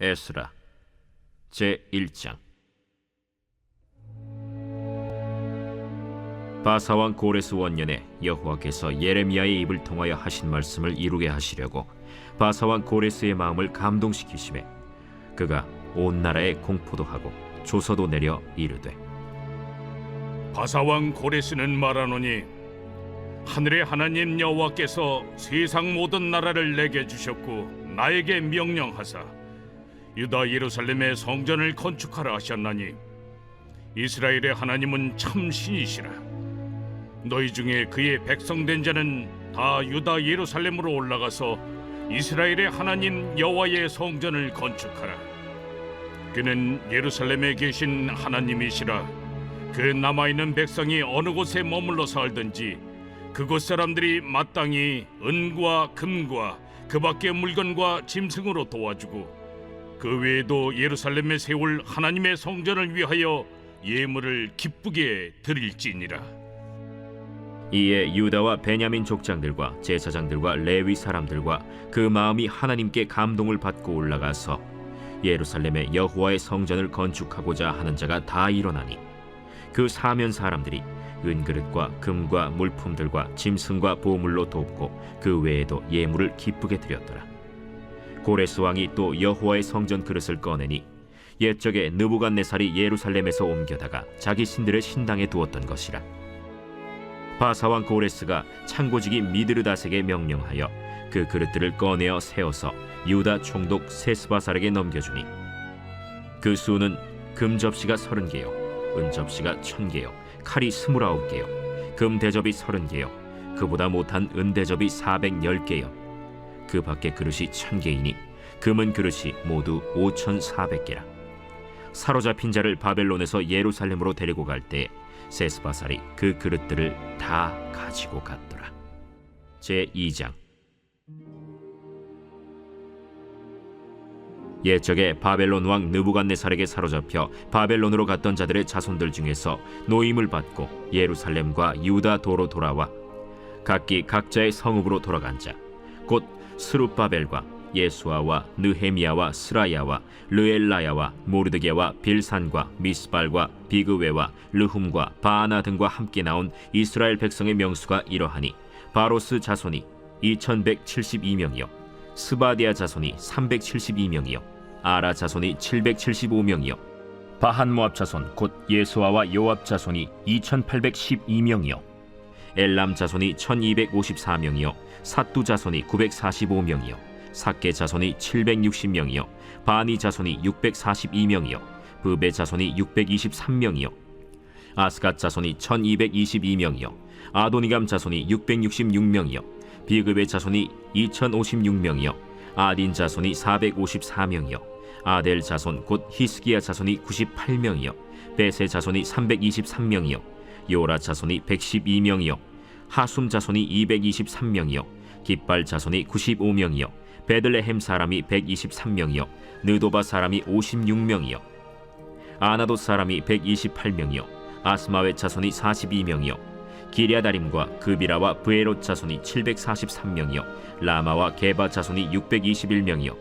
에스라 제1장. 바사왕 고레스 원년에 여호와께서 예레미야의 입을 통하여 하신 말씀을 이루게 하시려고 바사왕 고레스의 마음을 감동시키심에 그가 온 나라에 공포도 하고 조서도 내려 이르되, 바사왕 고레스는 말하노니 하늘의 하나님 여호와께서 세상 모든 나라를 내게 주셨고 나에게 명령하사 유다 예루살렘의 성전을 건축하라 하셨나니 이스라엘의 하나님은 참 신이시라. 너희 중에 그의 백성된 자는 다 유다 예루살렘으로 올라가서 이스라엘의 하나님 여호와의 성전을 건축하라. 그는 예루살렘에 계신 하나님이시라. 그 남아있는 백성이 어느 곳에 머물러 살든지 그곳 사람들이 마땅히 은과 금과 그 밖의 물건과 짐승으로 도와주고 그 외에도 예루살렘에 세울 하나님의 성전을 위하여 예물을 기쁘게 드릴지니라. 이에 유다와 베냐민 족장들과 제사장들과 레위 사람들과 그 마음이 하나님께 감동을 받고 올라가서 예루살렘에 여호와의 성전을 건축하고자 하는 자가 다 일어나니 그 사면 사람들이 은그릇과 금과 물품들과 짐승과 보물로 돕고 그 외에도 예물을 기쁘게 드렸더라. 고레스 왕이 또 여호와의 성전 그릇을 꺼내니 옛적에 느부갓네살이 예루살렘에서 옮겨다가 자기 신들의 신당에 두었던 것이라. 바사왕 고레스가 창고지기 미드르다색에 명령하여 그 그릇들을 꺼내어 세워서 유다 총독 세스바살에게 넘겨주니 그 수는 금 접시가 30개요 은 접시가 1000개요 칼이 29개요 금 대접이 30개요 그보다 못한 은 대접이 410개요 그 밖에 그릇이 1000개이니 금은 그릇이 모두 5400개라. 사로잡힌 자를 바벨론에서 예루살렘으로 데리고 갈 때 세스바살이 그 그릇들을 다 가지고 갔더라. 제2장. 옛적에 바벨론 왕 느부갓네살에게 사로잡혀 바벨론으로 갔던 자들의 자손들 중에서 노임을 받고 예루살렘과 유다 도로 돌아와 각기 각자의 성읍으로 돌아간 자, 곧 스룹바벨과 예수아와 느헤미야와 스라야와 르엘라야와 모르드게와 빌산과 미스발과 비그웨와 르훔과 바아나 등과 함께 나온 이스라엘 백성의 명수가 이러하니 바로스 자손이 2172명이요 스바디아 자손이 372명이요 아라 자손이 775명이요 바한모압 자손 곧 예수아와 요압 자손이 2812명이요 엘람 자손이 1254명이요 삿두 자손이 945명이요 삭게 자손이 760명이요 바니 자손이 642명이요 브베 자손이 623명이요 아스갓 자손이 1222명이요 아도니감 자손이 666명이요 비그베 자손이 2056명이요 아딘 자손이 454명이요 아델 자손 곧 히스기야 자손이 98명이요 베세 자손이 323명이요 요라 자손이 112명이요 하숨 자손이 223명이요 깃발 자손이 95명이요 베들레헴 사람이 123명이요 느도바 사람이 56명이요 아나돗 사람이 128명이요 아스마웻 자손이 42명이요 기랴다림과 그비라와 브에롯 자손이 743명이요 라마와 게바 자손이 621명이요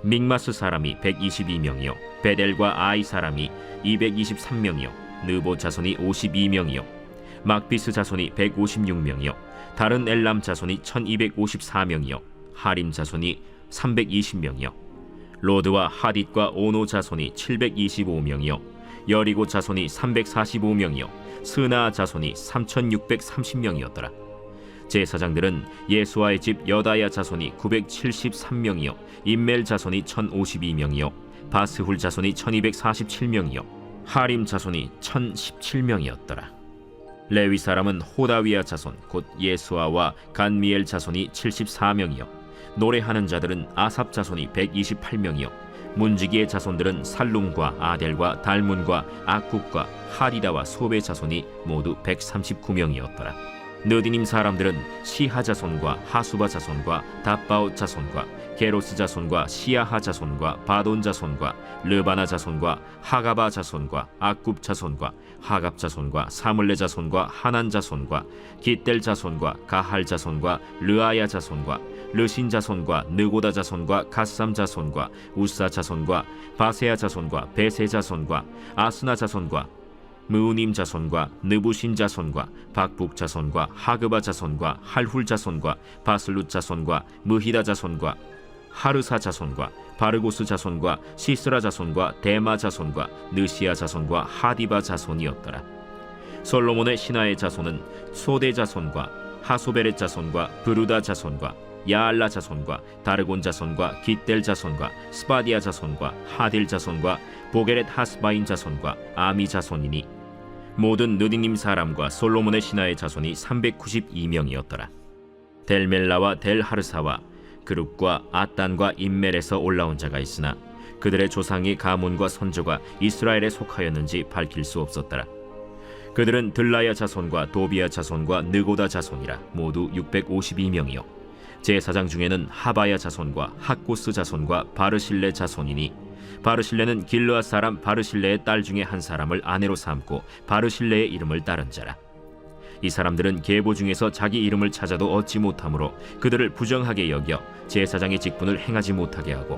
믹마스 사람이 122명이요 베델과 아이 사람이 223명이요 느보 자손이 52명이요 막비스 자손이 156명이요 다른 엘람 자손이 1254명이요 하림 자손이 320명이요 로드와 하딧과 오노 자손이 725명이요 여리고 자손이 345명이요 스나 자손이 3630명이었더라. 제사장들은 예수아의 집 여다야 자손이 973명이요 임멜 자손이 1052명이요 바스훌 자손이 1247명이요 하림 자손이 1017명이었더라. 레위 사람은 호다위야 자손 곧 예수아와 간미엘 자손이 74명이요 노래하는 자들은 아삽 자손이 128명이요 문지기의 자손들은 살룸과 아델과 달문과 악국과 하리다와 소베 자손이 모두 139명이었더라. 느디님 사람들은 시하 자손과 하수바 자손과 답바옷 자손과 게로스 자손과 시야하 자손과 바돈 자손과 르바나 자손과 하가바 자손과 악굽 자손과 하갑 자손과 사물레 자손과 하난 자손과 깃델 자손과 가할 자손과 르아야 자손과 르신 자손과 느고다 자손과 갓삼 자손과 우사 자손과 바세아 자손과 베세 자손과 아스나 자손과 무우님 자손과 느부신 자손과 박북 자손과 하그바 자손과 할훌 자손과 바슬룻 자손과 무히다 자손과 하르사 자손과 바르고스 자손과 시스라 자손과 데마 자손과 느시아 자손과 하디바 자손이었더라. 솔로몬의 신하의 자손은 소대 자손과 하소베렛 자손과 브루다 자손과 야알라 자손과 다르곤 자손과 깃델 자손과 스바디아 자손과 하딜 자손과 보게렛 하스바인 자손과 아미 자손이니 모든 느디님 사람과 솔로몬의 신하의 자손이 392명이었더라. 델멜라와 델하르사와 그룹과 아단과 임멜에서 올라온 자가 있으나 그들의 조상이 가문과 선조가 이스라엘에 속하였는지 밝힐 수 없었더라. 그들은 들라야 자손과 도비야 자손과 느고다 자손이라 모두 652명이요 제사장 중에는 하바야 자손과 학고스 자손과 바르실레 자손이니 바르실레는 길르앗 사람 바르실레의 딸 중에 한 사람을 아내로 삼고 바르실레의 이름을 따른 자라. 이 사람들은 계보 중에서 자기 이름을 찾아도 얻지 못하므로 그들을 부정하게 여겨 제사장의 직분을 행하지 못하게 하고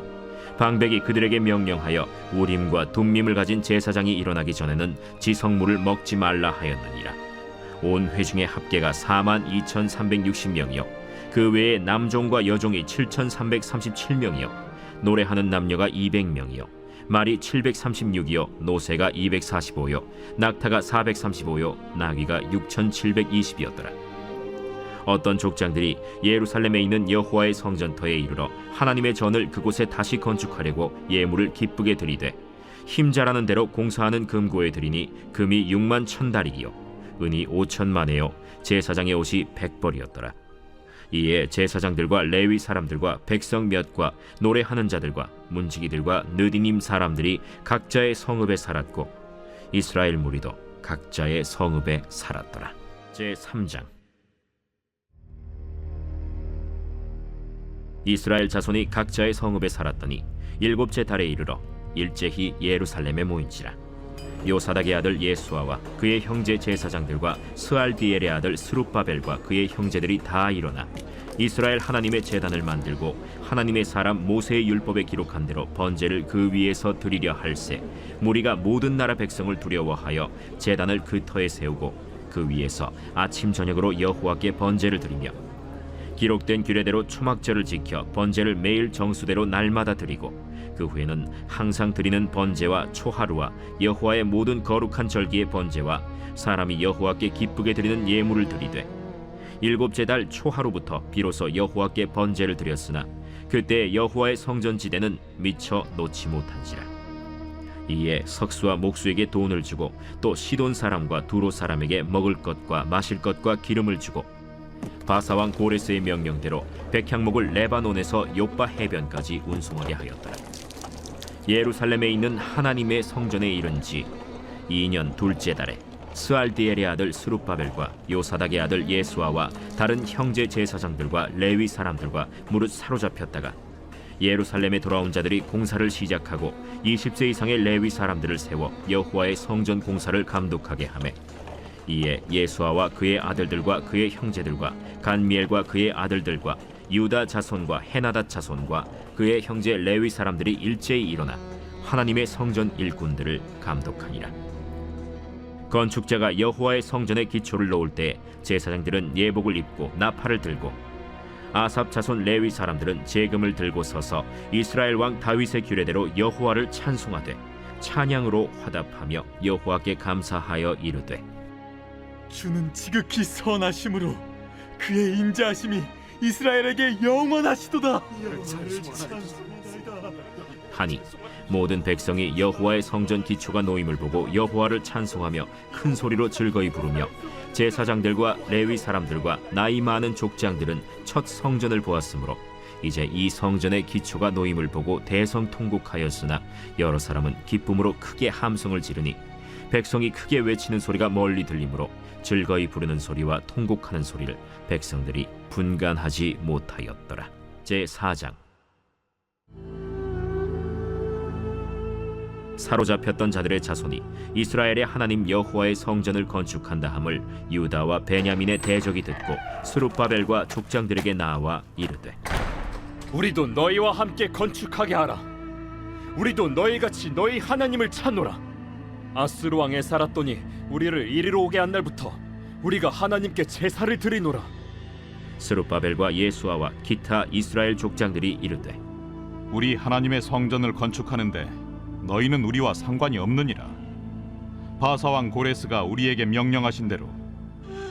방백이 그들에게 명령하여 우림과 둠밈을 가진 제사장이 일어나기 전에는 지성물을 먹지 말라 하였느니라. 온 회중의 합계가 42,360명이요 그 외에 남종과 여종이 7,337명이요 노래하는 남녀가 200명이요 말이 736이요 노새가 245요 낙타가 435요 나귀가 6,720이었더라. 어떤 족장들이 예루살렘에 있는 여호와의 성전터에 이르러 하나님의 전을 그곳에 다시 건축하려고 예물을 기쁘게 드리되 힘자라는 대로 공사하는 금고에 드리니 금이 6만 1,000다리기요 은이 5,000만에요 제사장의 옷이 100벌이었더라. 이에 제사장들과 레위 사람들과 백성 몇과 노래하는 자들과 문지기들과 느디님 사람들이 각자의 성읍에 살았고 이스라엘 무리도 각자의 성읍에 살았더라. 제3장. 이스라엘 자손이 각자의 성읍에 살았더니 7째 달에 이르러 일제히 예루살렘에 모인지라. 요사닥의 아들 예수아와 그의 형제 제사장들과 스알디엘의 아들 스룹바벨과 그의 형제들이 다 일어나 이스라엘 하나님의 제단을 만들고 하나님의 사람 모세의 율법에 기록한 대로 번제를 그 위에서 드리려 할세 무리가 모든 나라 백성을 두려워하여 제단을 그 터에 세우고 그 위에서 아침 저녁으로 여호와께 번제를 드리며 기록된 규례대로 초막절을 지켜 번제를 매일 정수대로 날마다 드리고 그 후에는 항상 드리는 번제와 초하루와 여호와의 모든 거룩한 절기의 번제와 사람이 여호와께 기쁘게 드리는 예물을 드리되 7째 달 초하루부터 비로소 여호와께 번제를 드렸으나 그때 여호와의 성전지대는 미처 놓지 못한지라. 이에 석수와 목수에게 돈을 주고 또 시돈 사람과 두로 사람에게 먹을 것과 마실 것과 기름을 주고 바사왕 고레스의 명령대로 백향목을 레바논에서 요빠 해변까지 운송하게 하였더라. 예루살렘에 있는 하나님의 성전에 이른 지 2년 둘째 달에 스알디엘의 아들 스룹바벨과 요사닥의 아들 예수아와 다른 형제 제사장들과 레위 사람들과 무릇 사로잡혔다가 예루살렘에 돌아온 자들이 공사를 시작하고 20세 이상의 레위 사람들을 세워 여호와의 성전 공사를 감독하게 하매 이에 예수아와 그의 아들들과 그의 형제들과 간미엘과 그의 아들들과 유다 자손과 헤나닷 자손과 그의 형제 레위 사람들이 일제히 일어나 하나님의 성전 일꾼들을 감독하니라. 건축자가 여호와의 성전에 기초를 놓을 때 제사장들은 예복을 입고 나팔을 들고 아삽 자손 레위 사람들은 제금을 들고 서서 이스라엘 왕 다윗의 규례대로 여호와를 찬송하되 찬양으로 화답하며 여호와께 감사하여 이르되 주는 지극히 선하심으로 그의 인자하심이 이스라엘에게 영원하시도다. 하니 모든 백성이 여호와의 성전 기초가 놓임을 보고 여호와를 찬송하며 큰 소리로 즐거이 부르며 제사장들과 레위 사람들과 나이 많은 족장들은 첫 성전을 보았으므로 이제 이 성전의 기초가 놓임을 보고 대성통곡하였으나 여러 사람은 기쁨으로 크게 함성을 지르니 백성이 크게 외치는 소리가 멀리 들리므로 즐거이 부르는 소리와 통곡하는 소리를 백성들이 분간하지 못하였더라. 제4장. 사로잡혔던 자들의 자손이 이스라엘의 하나님 여호와의 성전을 건축한다 함을 유다와 베냐민의 대적이 듣고 스룹바벨과 족장들에게 나와 이르되 우리도 너희와 함께 건축하게 하라. 우리도 너희같이 너희 하나님을 찾노라. 아수르 왕 에사라돈이 우리를 이리로 오게 한 날부터 우리가 하나님께 제사를 드리노라. 스룹바벨과 예수아와 기타 이스라엘 족장들이 이르되 우리 하나님의 성전을 건축하는데 너희는 우리와 상관이 없느니라. 바사 왕 고레스가 우리에게 명령하신 대로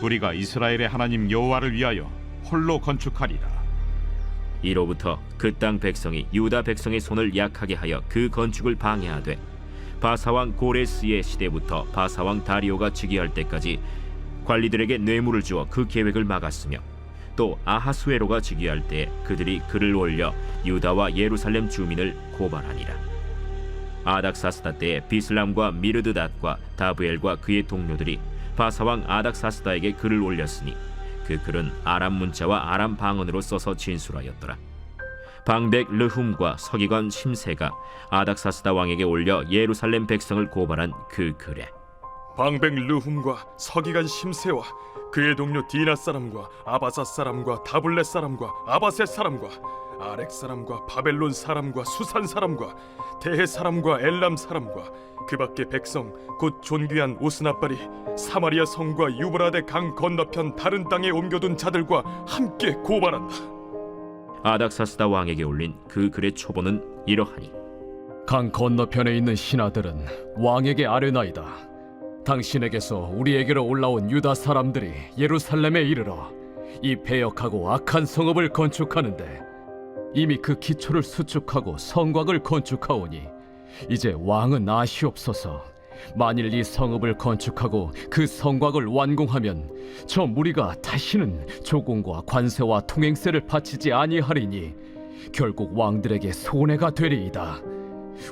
우리가 이스라엘의 하나님 여호와를 위하여 홀로 건축하리라. 이로부터 그 땅 백성이 유다 백성의 손을 약하게 하여 그 건축을 방해하되 바사왕 고레스의 시대부터 바사왕 다리오가 즉위할 때까지 관리들에게 뇌물을 주어 그 계획을 막았으며 또 아하수에로가 즉위할 때 그들이 글을 올려 유다와 예루살렘 주민을 고발하니라. 아닥사스다 때에 비슬람과 미르드닷과 다브엘과 그의 동료들이 바사왕 아닥사스다에게 글을 올렸으니 그 글은 아람 문자와 아람 방언으로 써서 진술하였더라. 방백 르훔과 서기관 심세가 아닥사스다 왕에게 올려 예루살렘 백성을 고발한 그 글에 방백 르훔과 서기관 심세와 그의 동료 디나 사람과 아바사 사람과 다블렛 사람과 아바셋 사람과 아렉 사람과 바벨론 사람과 수산 사람과 대해 사람과 엘람 사람과 그 밖의 백성 곧 존귀한 오스나발이 사마리아 성과 유브라데 강 건너편 다른 땅에 옮겨둔 자들과 함께 고발한다. 아닥사스다 왕에게 올린 그 글의 초본은 이러하니 강 건너편에 있는 신하들은 왕에게 아뢰나이다. 당신에게서 우리에게로 올라온 유다 사람들이 예루살렘에 이르러 이 패역하고 악한 성읍을 건축하는데 이미 그 기초를 수축하고 성곽을 건축하오니 이제 왕은 아시옵소서. 만일 이 성읍을 건축하고 그 성곽을 완공하면 저 무리가 다시는 조공과 관세와 통행세를 바치지 아니하리니 결국 왕들에게 손해가 되리이다.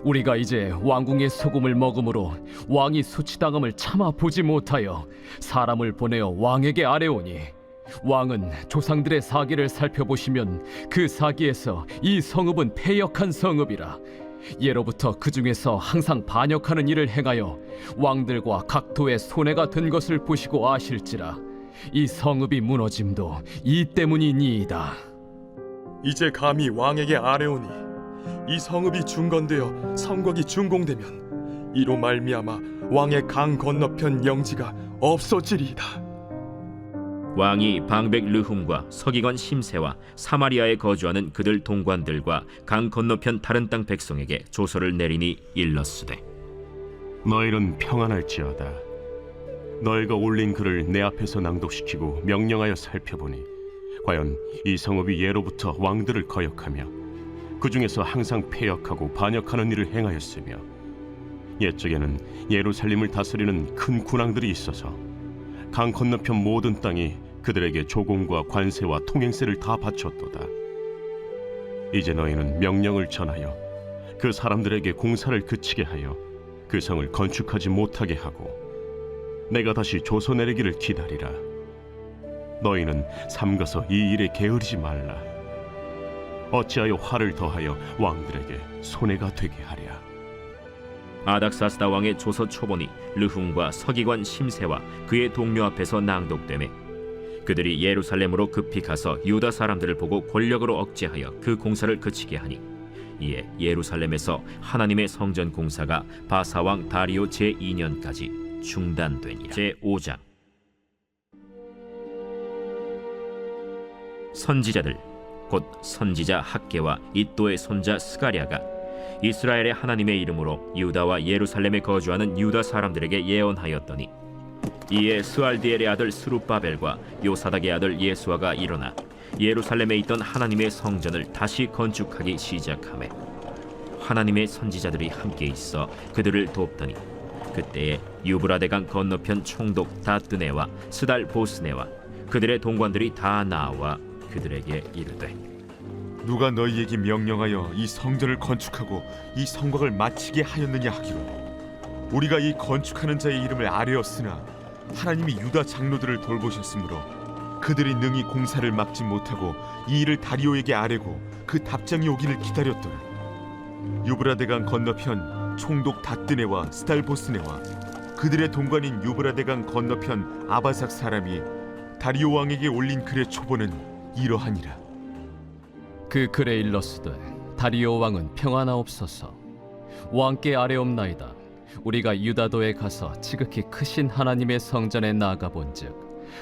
우리가 이제 왕궁의 소금을 먹음으로 왕이 수치당함을 참아 보지 못하여 사람을 보내어 왕에게 아뢰오니 왕은 조상들의 사기를 살펴보시면 그 사기에서 이 성읍은 패역한 성읍이라. 예로부터 그 중에서 항상 반역하는 일을 행하여 왕들과 각도의 손해가 된 것을 보시고 아실지라. 이 성읍이 무너짐도 이 때문이니이다. 이제 감히 왕에게 아뢰오니 이 성읍이 중건되어 성곽이 준공되면 이로 말미암아 왕의 강 건너편 영지가 없어지리이다. 왕이 방백 르훔과 서기관 심세와 사마리아에 거주하는 그들 동관들과 강 건너편 다른 땅 백성에게 조서를 내리니 일렀으되 너희는 평안할지어다. 너희가 올린 글을 내 앞에서 낭독시키고 명령하여 살펴보니 과연 이 성읍이 예로부터 왕들을 거역하며 그 중에서 항상 패역하고 반역하는 일을 행하였으며 옛적에는 예루살렘을 다스리는 큰 군왕들이 있어서 강 건너편 모든 땅이 그들에게 조공과 관세와 통행세를 다 바쳤도다. 이제 너희는 명령을 전하여 그 사람들에게 공사를 그치게 하여 그 성을 건축하지 못하게 하고 내가 다시 조서 내리기를 기다리라. 너희는 삼가서 이 일에 게으르지 말라. 어찌하여 화를 더하여 왕들에게 손해가 되게 하랴. 아닥사스다 왕의 조서 초본이 르훔과 서기관 심세와 그의 동료 앞에서 낭독되매 그들이 예루살렘으로 급히 가서 유다 사람들을 보고 권력으로 억제하여 그 공사를 그치게 하니 이에 예루살렘에서 하나님의 성전 공사가 바사왕 다리오 제2년까지 중단되니라. 제5장 선지자들 곧 선지자 학개와 이또의 손자 스가랴가 이스라엘의 하나님의 이름으로 유다와 예루살렘에 거주하는 유다 사람들에게 예언하였더니 이에 스알디엘의 아들 스룹바벨과 요사닥의 아들 예수아가 일어나 예루살렘에 있던 하나님의 성전을 다시 건축하기 시작하매 하나님의 선지자들이 함께 있어 그들을 돕더니 그때에 유브라데강 건너편 총독 다뜨네와 스달 보스네와 그들의 동관들이 다 나와 그들에게 이르되 누가 너희에게 명령하여 이 성전을 건축하고 이 성곽을 마치게 하였느냐 하기로 우리가 이 건축하는 자의 이름을 아뢰었으나 하나님이 유다 장로들을 돌보셨으므로 그들이 능히 공사를 막지 못하고 이 일을 다리오에게 아뢰고 그 답장이 오기를 기다렸더라. 유브라데강 건너편 총독 다뜨네와 스달보스네와 그들의 동관인 유브라데강 건너편 아바삭 사람이 다리오 왕에게 올린 글의 초본은 이러하니라. 그 글에 일렀으되 다리오 왕은 평안하옵소서. 왕께 아뢰옵나이다. 우리가 유다도에 가서 지극히 크신 하나님의 성전에 나아가 본즉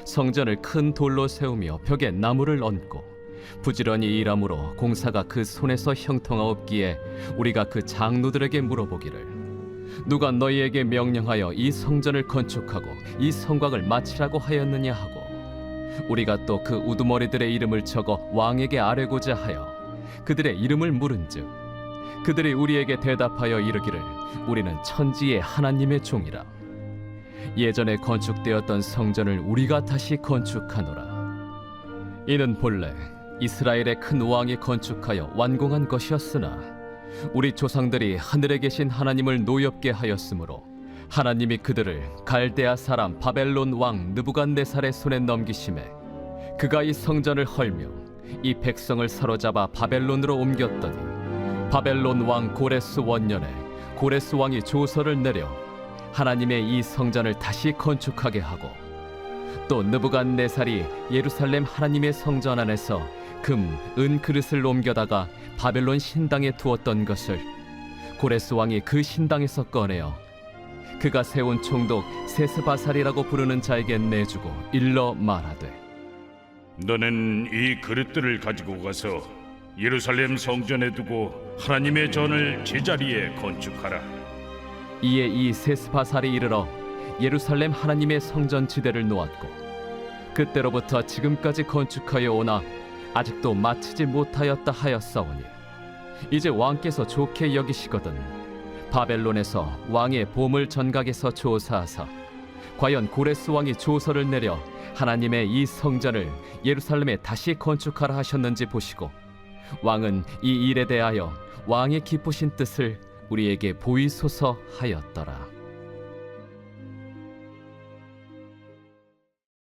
성전을 큰 돌로 세우며 벽에 나무를 얹고 부지런히 일함으로 공사가 그 손에서 형통하옵기에 우리가 그 장로들에게 물어보기를 누가 너희에게 명령하여 이 성전을 건축하고 이 성곽을 마치라고 하였느냐 하고 우리가 또 그 우두머리들의 이름을 적어 왕에게 아뢰고자 하여 그들의 이름을 물은즉 그들이 우리에게 대답하여 이르기를 우리는 천지의 하나님의 종이라. 예전에 건축되었던 성전을 우리가 다시 건축하노라. 이는 본래 이스라엘의 큰 왕이 건축하여 완공한 것이었으나 우리 조상들이 하늘에 계신 하나님을 노엽게 하였으므로 하나님이 그들을 갈대아 사람 바벨론 왕 느부갓네살의 손에 넘기심에 그가 이 성전을 헐며 이 백성을 사로잡아 바벨론으로 옮겼더니 바벨론 왕 고레스 원년에 고레스 왕이 조서를 내려 하나님의 이 성전을 다시 건축하게 하고 또 느부갓네살이 예루살렘 하나님의 성전 안에서 금, 은 그릇을 옮겨다가 바벨론 신당에 두었던 것을 고레스 왕이 그 신당에서 꺼내어 그가 세운 총독 세스바살이라고 부르는 자에게 내주고 일러 말하되 너는 이 그릇들을 가지고 가서 예루살렘 성전에 두고 하나님의 전을 제자리에 건축하라. 이에 이 세스바살이 이르러 예루살렘 하나님의 성전 지대를 놓았고 그때로부터 지금까지 건축하여 오나 아직도 마치지 못하였다 하였사오니 이제 왕께서 좋게 여기시거든 바벨론에서 왕의 보물 전각에서 조사하사 과연 고레스 왕이 조서를 내려 하나님의 이 성전을 예루살렘에 다시 건축하라 하셨는지 보시고 왕은 이 일에 대하여 왕의 기쁘신 뜻을 우리에게 보이소서 하였더라.